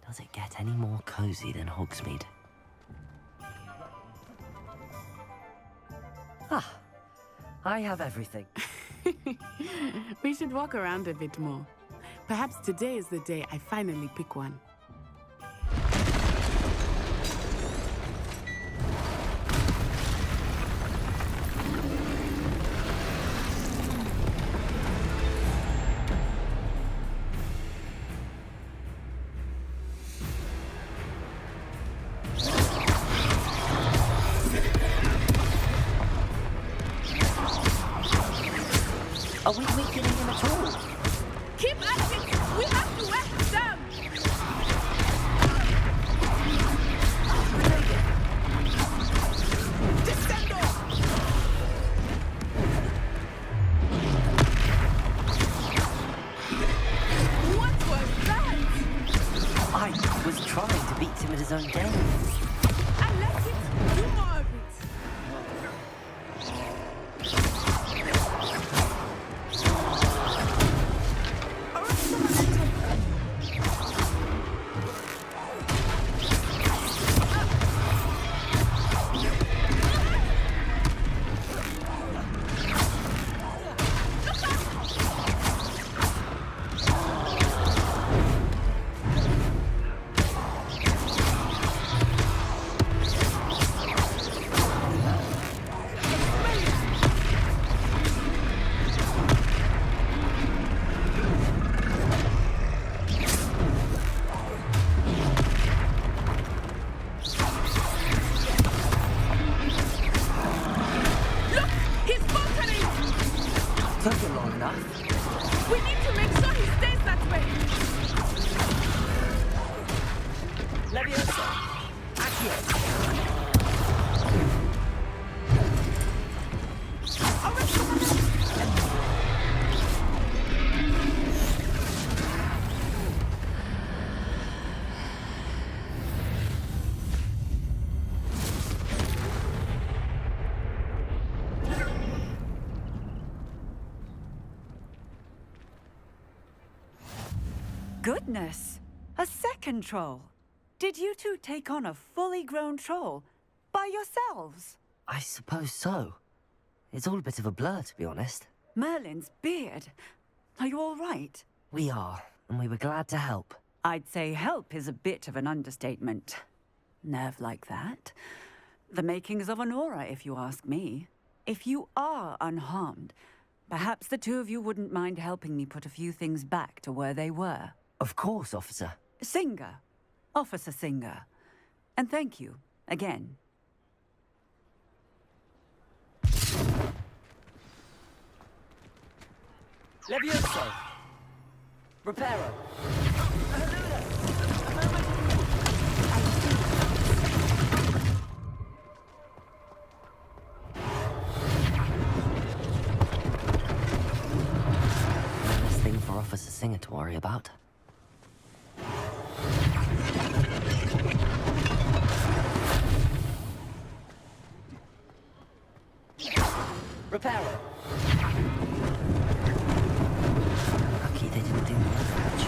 Does it get any more cozy than Hogsmeade? Ah, I have everything. We should walk around a bit more. Perhaps today is the day I finally pick one. Are we weakening him at all? Keep at it! We have to wear him down! Descendo! What was that? I was trying to beat him at his own game. I let it do more of it. Took him long enough. We need to make sure he stays that way. Leviosa! Accio! Goodness! A second troll! Did you two take on a fully grown troll? By yourselves? I suppose so. It's all a bit of a blur, to be honest. Merlin's beard. Are you all right? We are, and we were glad to help. I'd say help is a bit of an understatement. Nerve like that. The makings of an aura, if you ask me. If you are unharmed, perhaps the two of you wouldn't mind helping me put a few things back to where they were. Of course, officer. Singer. Officer Singer. And thank you, again. Levioso! Reparo! Last thing for Officer Singer to worry about. Reparo! Lucky they didn't do more damage.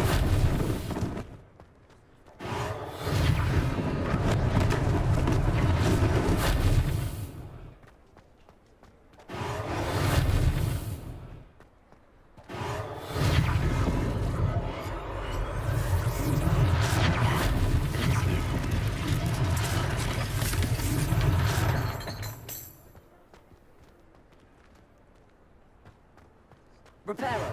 Reparo!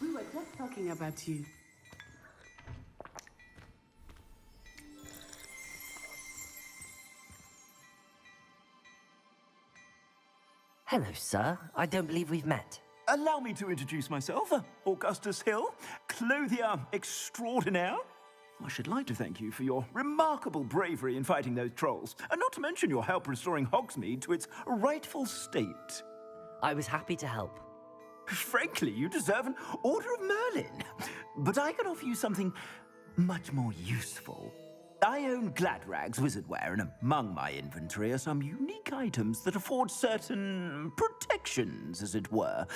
We were just talking about you. Hello, sir. I don't believe we've met. Allow me to introduce myself, Augustus Hill, clothier extraordinaire. I should like to thank you for your remarkable bravery in fighting those trolls, and not to mention your help restoring Hogsmeade to its rightful state. I was happy to help. Frankly, you deserve an Order of Merlin. But I can offer you something much more useful. I own Gladrag's wizardware, and among my inventory are some unique items that afford certain protections, as it were.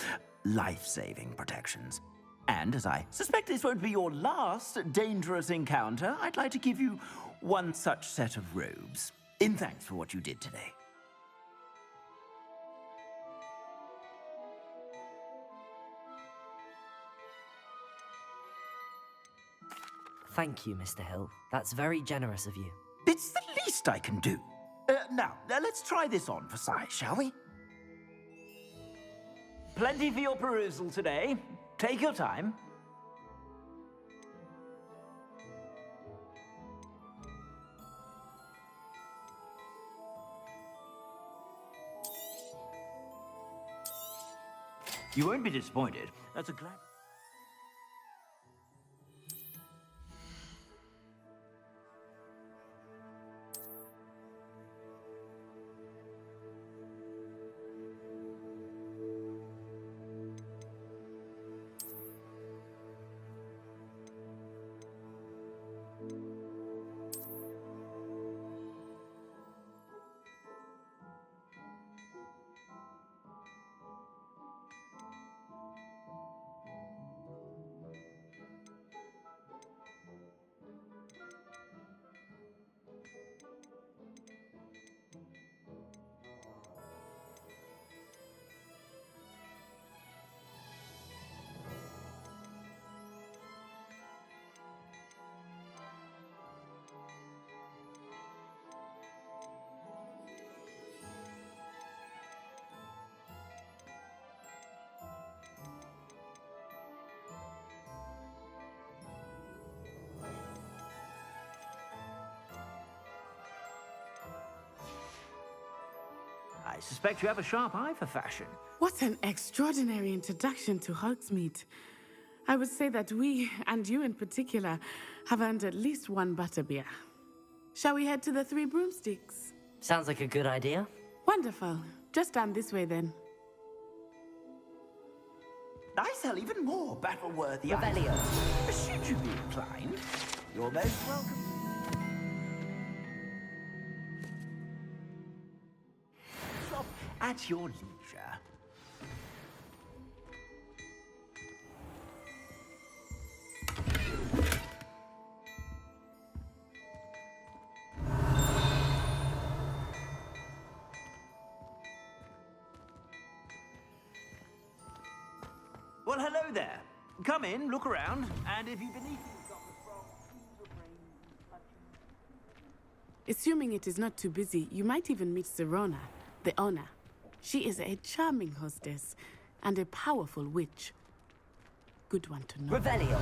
Life-saving protections. And as I suspect this won't be your last dangerous encounter, I'd like to give you one such set of robes, in thanks for what you did today. Thank you, Mr. Hill. That's very generous of you. It's the least I can do. Now, let's try this on for size, shall we? Plenty for your perusal today. Take your time. You won't be disappointed. That's a glad... I suspect you have a sharp eye for fashion. What an extraordinary introduction to Hogsmeade. I would say that we, and you in particular, have earned at least one butterbeer. Shall we head to the Three Broomsticks? Sounds like a good idea. Wonderful. Just down this way then. I sell even more battle-worthy Revelio. items. Should you be inclined, you're most welcome. Shop at your leisure. Well, hello there. Come in, look around, and if you beneath you've got the frog, use your brain and touch it. Assuming it is not too busy, you might even meet Serona, the owner. She is a charming hostess and a powerful witch. Good one to know. Revelio.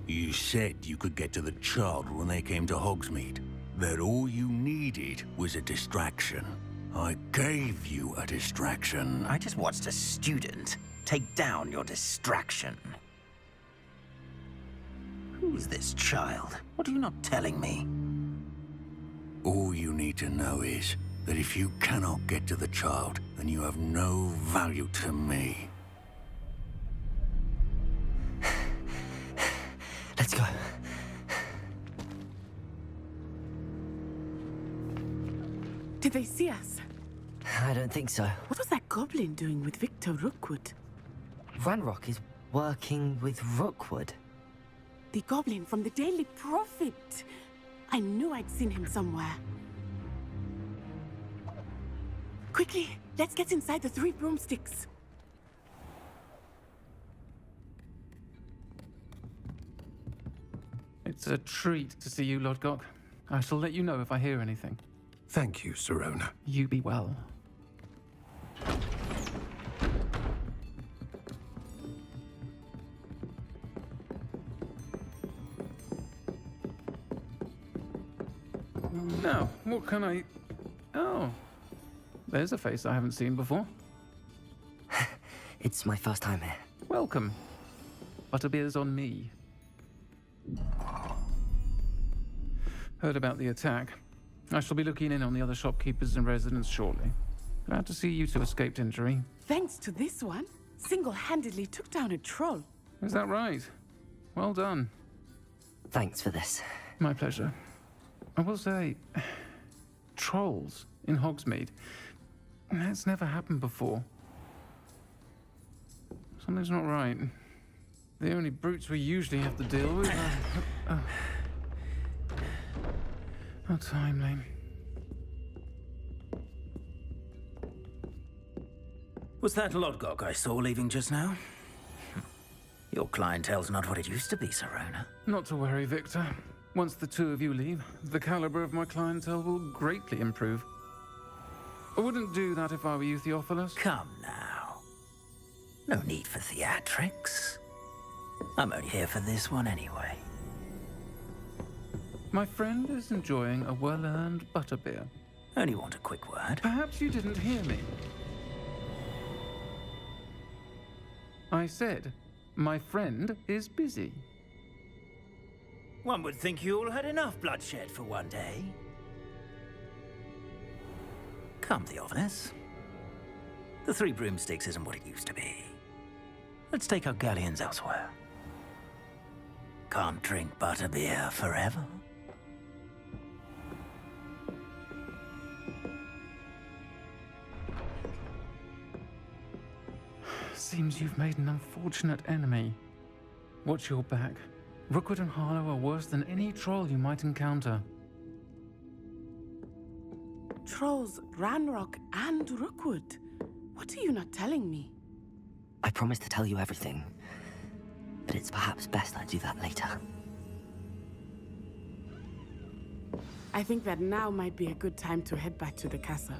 You said you could get to the child when they came to Hogsmeade. That all you needed was a distraction. I gave you a distraction. I just watched a student take down your distraction. Who's this child? What are you not telling me? All you need to know is that if you cannot get to the child, then you have no value to me. Let's go. Did they see us? I don't think so. What was that goblin doing with Victor Rookwood? Ranrock is working with Rookwood. The goblin from the Daily Prophet. I knew I'd seen him somewhere. Quickly, let's get inside the Three Broomsticks. It's a treat to see you, Lodgok. I shall let you know if I hear anything. Thank you, Serona. You be well. Now, what can I... Oh. there's a face I haven't seen before. It's my first time here. Welcome. Butterbeer's on me. Heard about the attack. I shall be looking in on the other shopkeepers and residents shortly. Glad to see you two escaped injury. Thanks to this one, single-handedly took down a troll. Is that right? Well done. Thanks for this. My pleasure. I will say, trolls in Hogsmeade. That's never happened before. Something's not right. The only brutes we usually have to deal with are... How timely. Was that Lodgok I saw leaving just now? Your clientele's not what it used to be, Serona. Not to worry, Victor. Once the two of you leave, the caliber of my clientele will greatly improve. I wouldn't do that if I were you, Theophilus. Come now. No need for theatrics. I'm only here for this one anyway. My friend is enjoying a well-earned butterbeer. Only want a quick word. Perhaps you didn't hear me. I said, my friend is busy. One would think you all had enough bloodshed for one day. Come, Theophilus. The Three Broomsticks isn't what it used to be. Let's take our galleons elsewhere. Can't drink butterbeer forever. Seems you've made an unfortunate enemy. Watch your back. Rookwood and Harlow are worse than any troll you might encounter. Trolls, Ranrock, and Rookwood. What are you not telling me? I promised to tell you everything, but it's perhaps best I do that later. I think that now might be a good time to head back to the castle.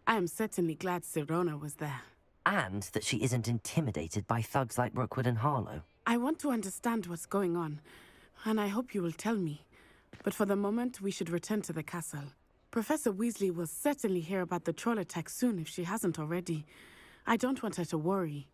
I am certainly glad Serona was there. And that she isn't intimidated by thugs like Rookwood and Harlow. I want to understand what's going on, and I hope you will tell me. But for the moment, we should return to the castle. Professor Weasley will certainly hear about the troll attack soon if she hasn't already. I don't want her to worry.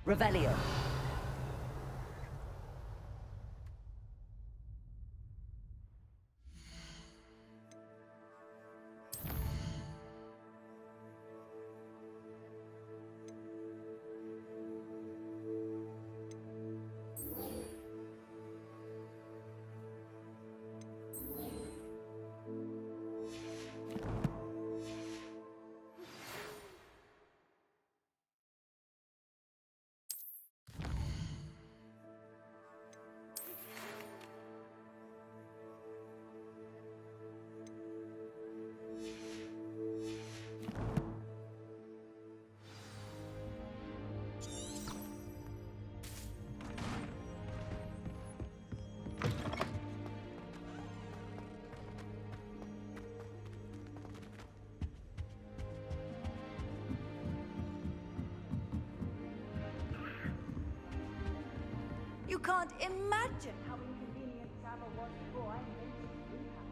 Revelio. You can't imagine how inconvenient travel was before I invented steam power.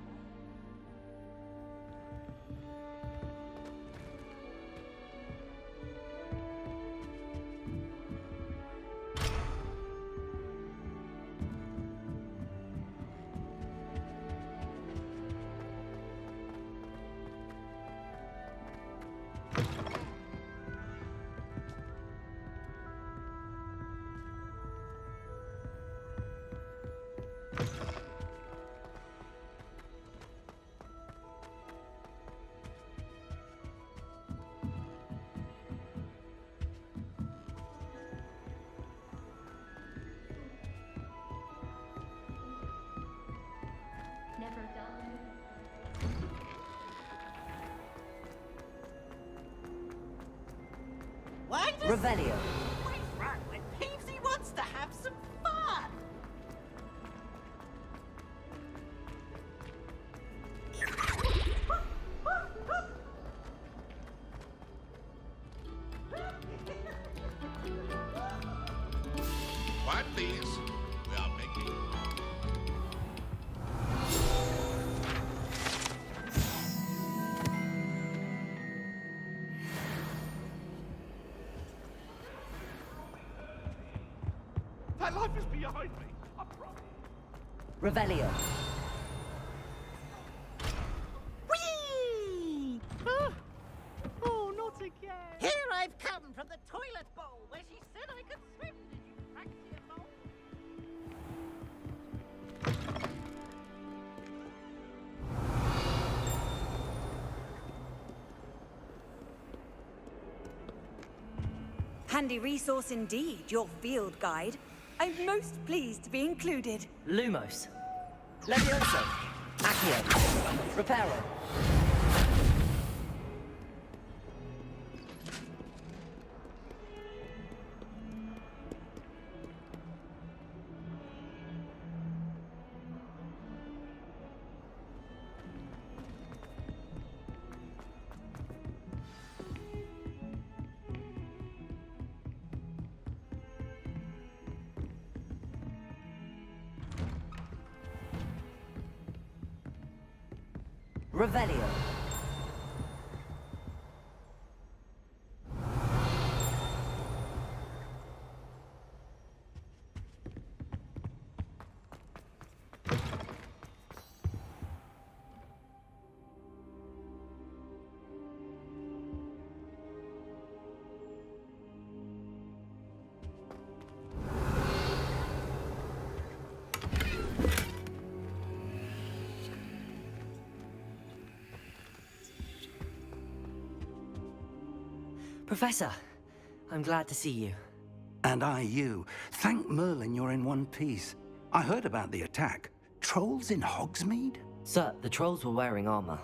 Never done. Why does Revelio. always run when Peevesy wants to have some fun? Quiet, please. We are making. That life is behind me. I promise. Revelio. Whee! Oh, not again. Here I've come from the toilet bowl where she said I could swim. Did you practice along? Handy resource indeed, your field guide. I'm most pleased to be included. Lumos. Levioso. Accio. Reparo. Revelio. Professor, I'm glad to see you. And I you. Thank Merlin you're in one piece. I heard about the attack. Trolls in Hogsmeade? Sir, the trolls were wearing armor.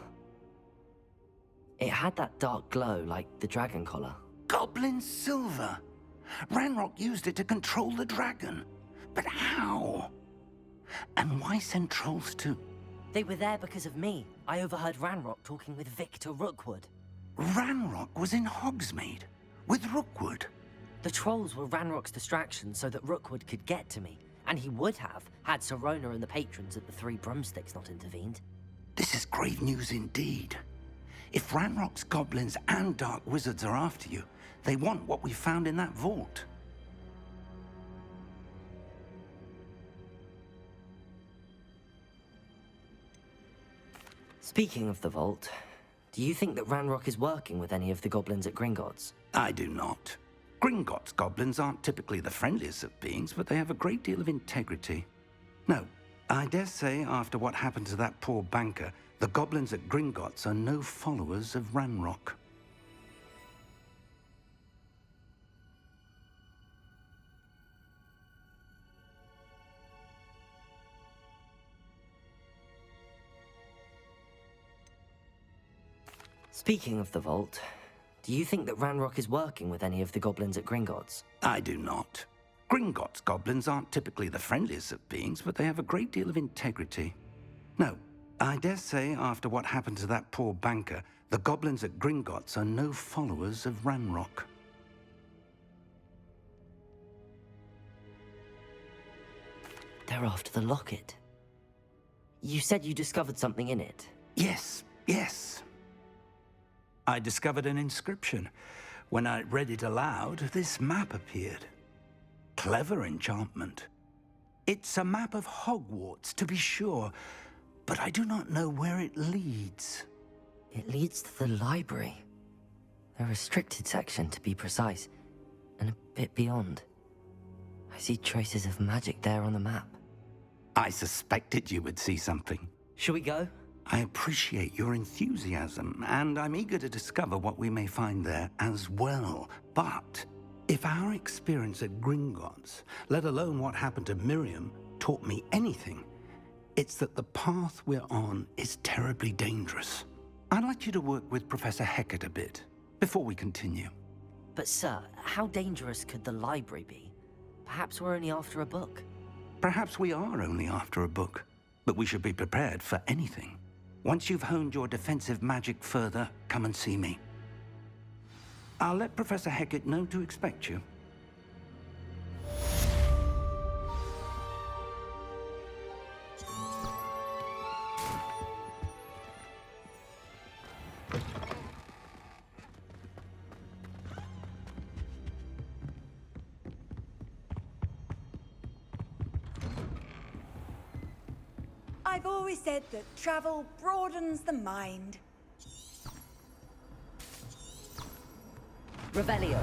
It had that dark glow like the dragon collar. Goblin silver. Ranrock used it to control the dragon. But how? And why send trolls to... They were there because of me. I overheard Ranrock talking with Victor Rookwood. Ranrock was in Hogsmeade with Rookwood. The trolls were Ranrock's distraction so that Rookwood could get to me. And he would have, had Sirona and the patrons at the Three Broomsticks not intervened. This is grave news indeed. If Ranrock's goblins and dark wizards are after you, they want what we found in that vault. Speaking of the vault, do you think that Ranrock is working with any of the goblins at Gringotts? I do not. Gringotts goblins aren't typically the friendliest of beings, but they have a great deal of integrity. No, I dare say after what happened to that poor banker, the goblins at Gringotts are no followers of Ranrock. Speaking of the vault, do you think that Ranrock is working with any of the goblins at Gringotts? I do not. Gringotts goblins aren't typically the friendliest of beings, but they have a great deal of integrity. No, I dare say after what happened to that poor banker, the goblins at Gringotts are no followers of Ranrock. They're after the locket. You said you discovered something in it. Yes, yes. I discovered an inscription. When I read it aloud, this map appeared. Clever enchantment. It's a map of Hogwarts, to be sure, but I do not know where it leads. It leads to the library. The restricted section, to be precise, and a bit beyond. I see traces of magic there on the map. I suspected you would see something. Shall we go? I appreciate your enthusiasm, and I'm eager to discover what we may find there as well. But if our experience at Gringotts, let alone what happened to Miriam, taught me anything, it's that the path we're on is terribly dangerous. I'd like you to work with Professor Hecat a bit before we continue. But sir, how dangerous could the library be? Perhaps we're only after a book. Perhaps we are only after a book, but we should be prepared for anything. Once you've honed your defensive magic further, come and see me. I'll let Professor Hecat know to expect you. I've always said that travel broadens the mind. Revelio.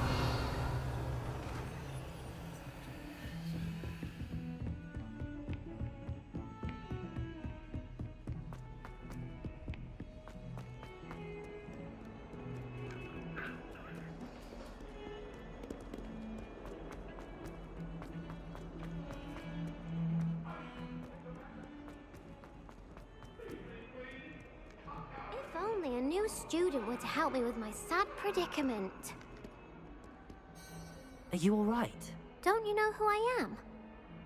If only a new student were to help me with my sad predicament. Are you all right? Don't you know who I am?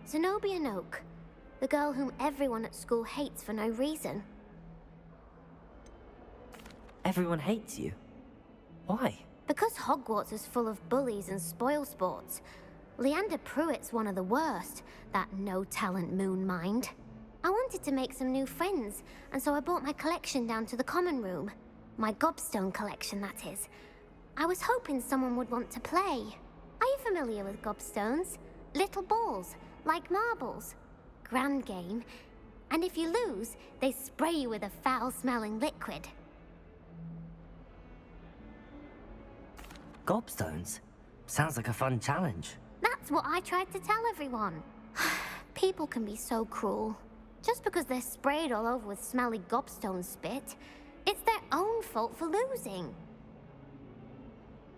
Zenobia Noak, the girl whom everyone at school hates for no reason. Everyone hates you. Why? Because Hogwarts is full of bullies and spoilsports. Leander Pruitt's one of the worst, that no-talent moon mind. I wanted to make some new friends, and so I brought my collection down to the common room. My gobstone collection, that is. I was hoping someone would want to play. Are you familiar with gobstones? Little balls, like marbles. Grand game. And if you lose, they spray you with a foul-smelling liquid. Gobstones? Sounds like a fun challenge. That's what I tried to tell everyone. People can be so cruel. Just because they're sprayed all over with smelly gobstone spit, it's their own fault for losing.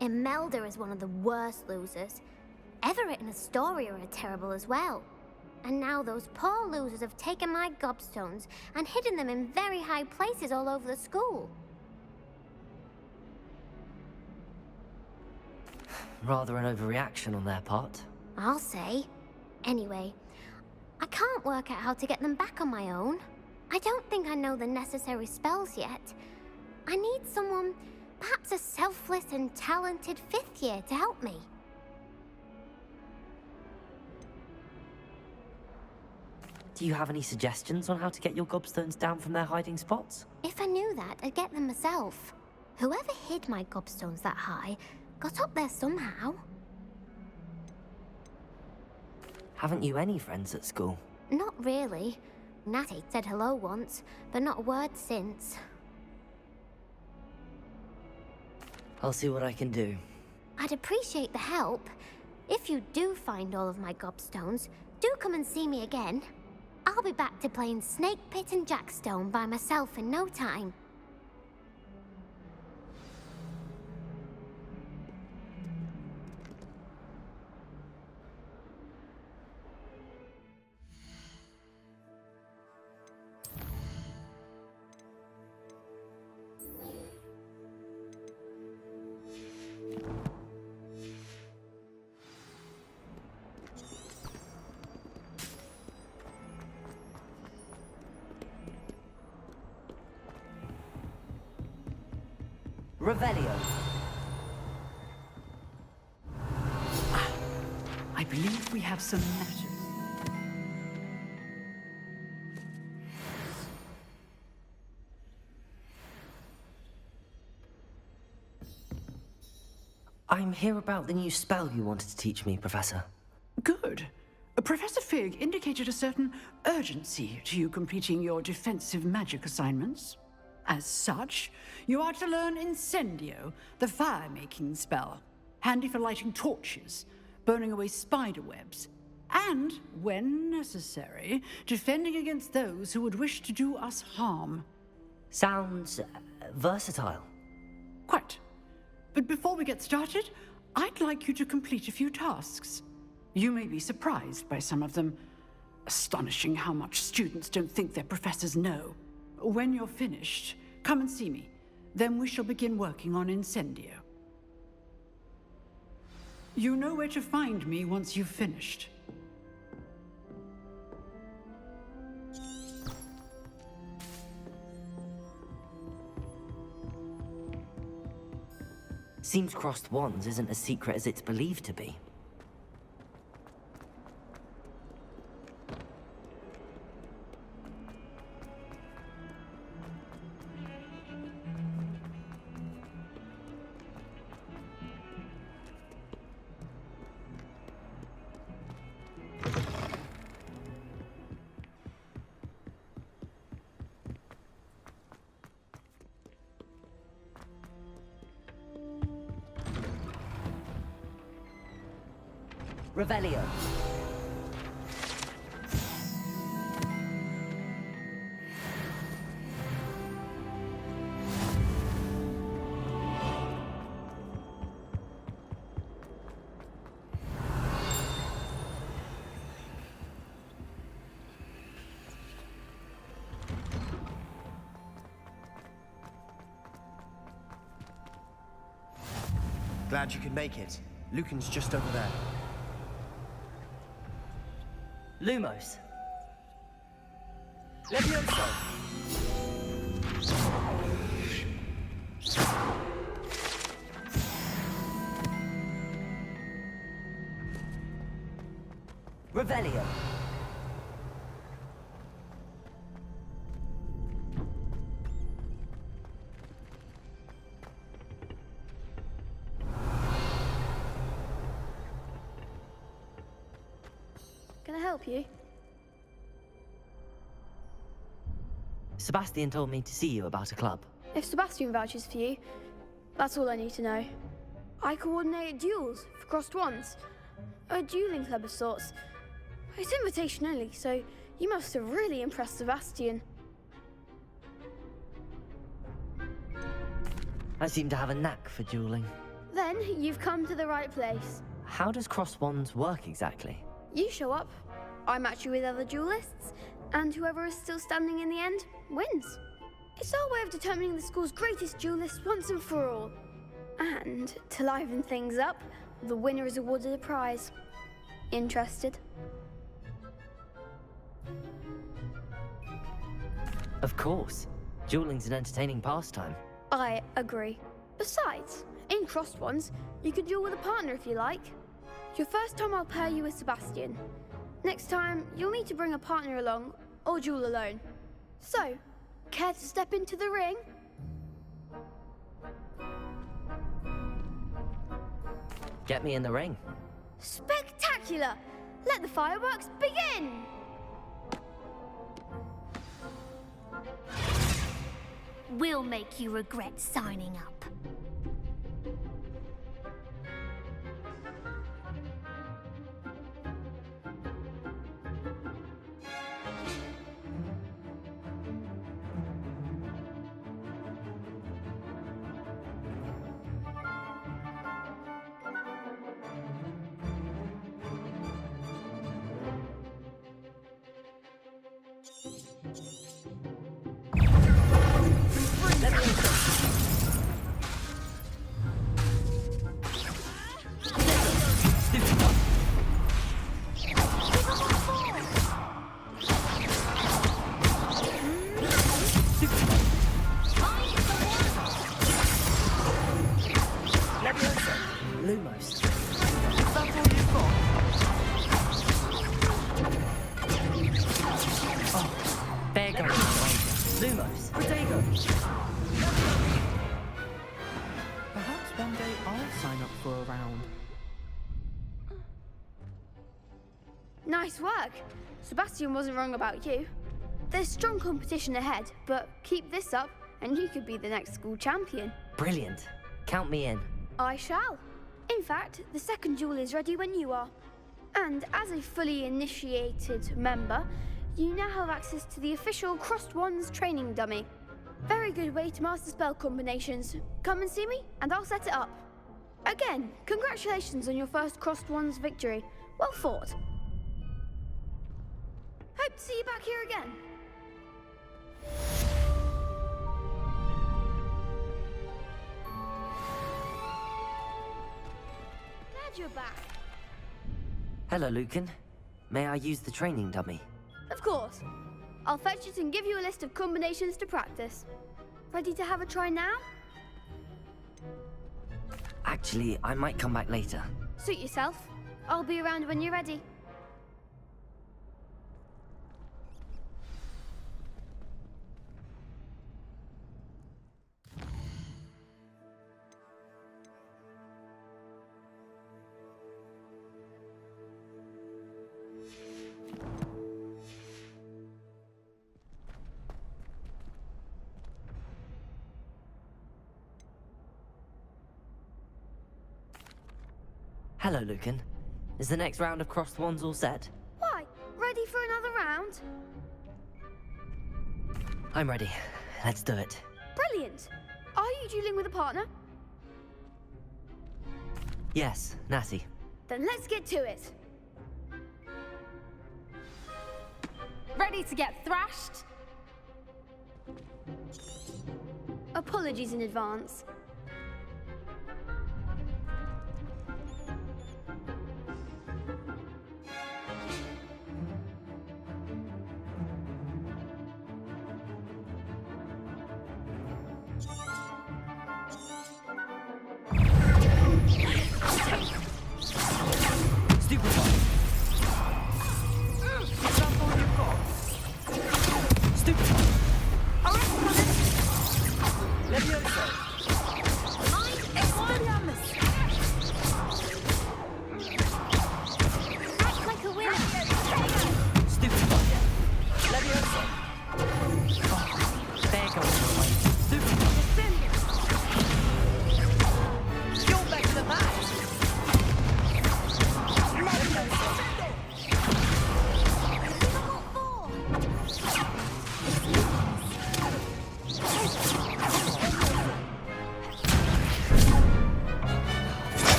Imelda is one of the worst losers. Everett and Astoria are terrible as well. And now those poor losers have taken my gobstones and hidden them in very high places all over the school. Rather an overreaction on their part. I'll say. Anyway, I can't work out how to get them back on my own. I don't think I know the necessary spells yet. I need someone, perhaps a selfless and talented fifth year to help me. Do you have any suggestions on how to get your gobstones down from their hiding spots? If I knew that, I'd get them myself. Whoever hid my gobstones that high got up there somehow. Haven't you any friends at school? Not really. Natty said hello once, but not a word since. I'll see what I can do. I'd appreciate the help. If you do find all of my gobstones, do come and see me again. I'll be back to playing Snake Pit and Jackstone by myself in no time. Revelio. I believe we have some matters. I'm here about the new spell you wanted to teach me, Professor. Good. Professor Fig indicated a certain urgency to you completing your defensive magic assignments. As such, you are to learn Incendio, the fire-making spell, handy for lighting torches, burning away spider webs, and, when necessary, defending against those who would wish to do us harm. Sounds versatile. Quite. But before we get started, I'd like you to complete a few tasks. You may be surprised by some of them. Astonishing how much students don't think their professors know. When you're finished, come and see me. Then we shall begin working on Incendio. You know where to find me once you've finished. Seems crossed wands isn't as secret as it's believed to be. Revelio. Glad you could make it. Lucan's just over there. Lumos. Levioso! Revelio. Can I help you? Sebastian told me to see you about a club. If Sebastian vouches for you, that's all I need to know. I coordinate duels for crossed wands. A dueling club of sorts. It's invitation only, so you must have really impressed Sebastian. I seem to have a knack for dueling. Then you've come to the right place. How does crossed wands work exactly? You show up, I match you with other duelists, and whoever is still standing in the end wins. It's our way of determining the school's greatest duelist once and for all. And to liven things up, the winner is awarded a prize. Interested? Of course. Dueling's an entertaining pastime. I agree. Besides, in crossed ones, you can duel with a partner if you like. Your first time I'll pair you with Sebastian. Next time, you'll need to bring a partner along, or duel alone. So, care to step into the ring? Get me in the ring. Spectacular! Let the fireworks begin! We'll make you regret signing up. Nice work. Sebastian wasn't wrong about you. There's strong competition ahead, but keep this up and you could be the next school champion. Brilliant. Count me in. I shall. In fact, the second duel is ready when you are. And as a fully initiated member, you now have access to the official Crossed Wands training dummy. Very good way to master spell combinations. Come and see me, and I'll set it up. Again, congratulations on your first Crossed Wands victory. Well fought. Hope to see you back here again. Glad you're back. Hello, Lucan. May I use the training dummy? Of course. I'll fetch it and give you a list of combinations to practice. Ready to have a try now? Actually, I might come back later. Suit yourself. I'll be around when you're ready. Hello, Lucan. Is the next round of Crossed Wands all set? Why? Ready for another round? I'm ready. Let's do it. Brilliant. Are you dueling with a partner? Yes, Natty. Then let's get to it. Ready to get thrashed? Apologies in advance.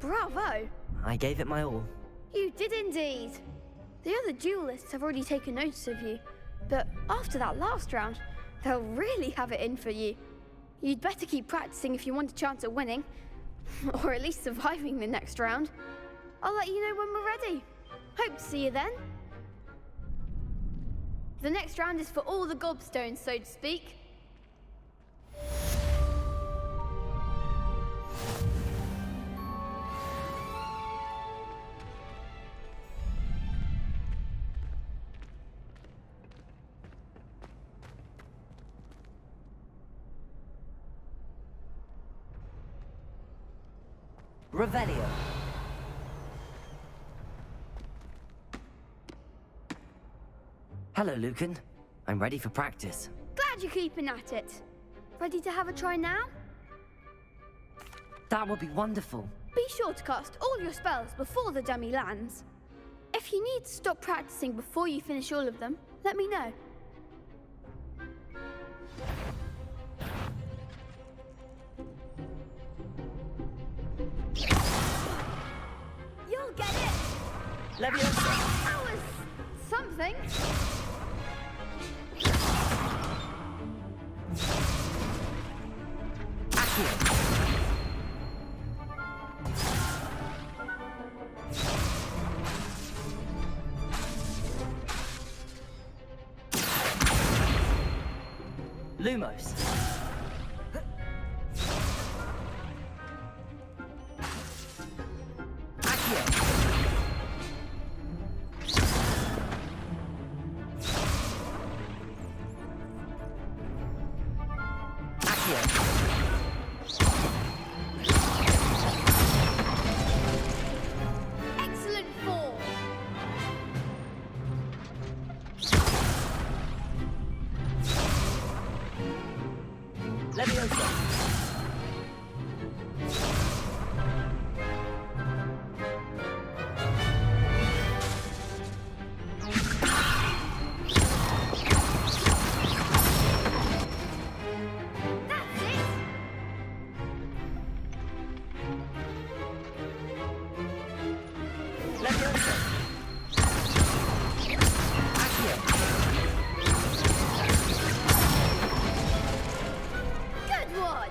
Bravo! I gave it my all. You did indeed. The other duelists have already taken notice of you, but after that last round, they'll really have it in for you. You'd better keep practicing if you want a chance at winning, or at least surviving the next round. I'll let you know when we're ready. Hope to see you then. The next round is for all the gobstones, so to speak. Revelio. Hello, Lucan. I'm ready for practice. Glad you're keeping at it. Ready to have a try now? That would be wonderful. Be sure to cast all your spells before the dummy lands. If you need to stop practicing before you finish all of them, let me know. You'll get it! Leviosa! That was something. Lumos. Accio. Good one!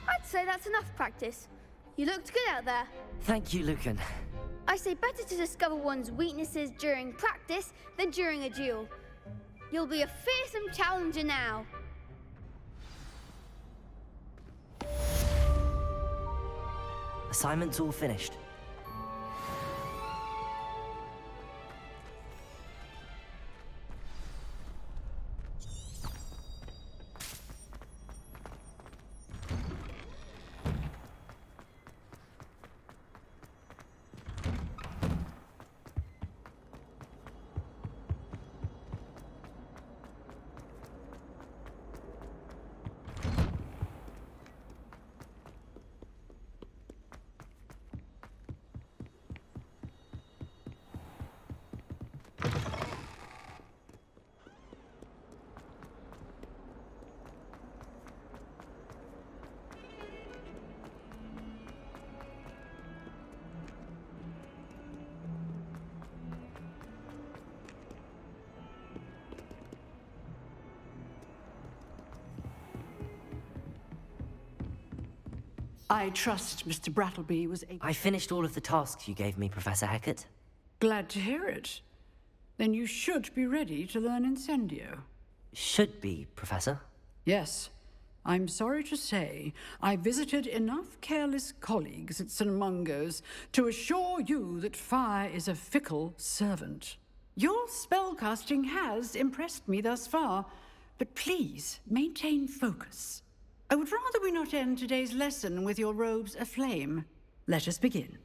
I'd say that's enough practice. You looked good out there. Thank you, Lucan. I say better to discover one's weaknesses during practice than during a duel. You'll be a fearsome challenger now. Assignment's all finished. I trust Mr. Brattleby was able... I finished all of the tasks you gave me, Professor Hackett. Glad to hear it. Then you should be ready to learn Incendio. Should be, Professor. Yes. I'm sorry to say, I visited enough careless colleagues at St. Mungo's to assure you that fire is a fickle servant. Your spellcasting has impressed me thus far, but please maintain focus. I would rather we not end today's lesson with your robes aflame. Let us begin.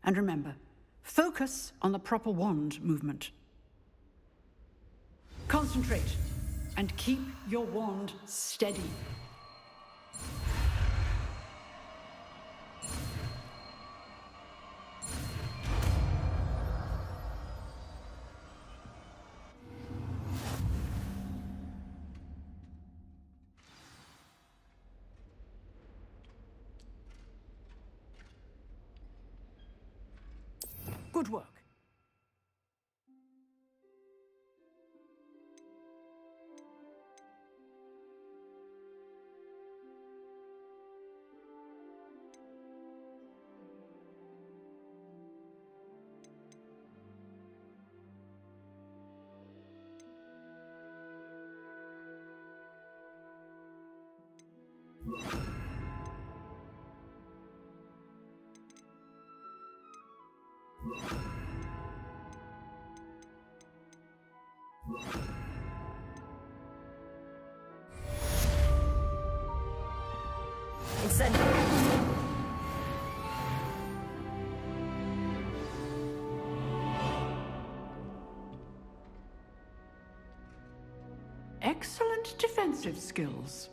And remember, focus on the proper wand movement. Concentrate, and keep your wand steady. Good work. Incendio! Excellent defensive skills.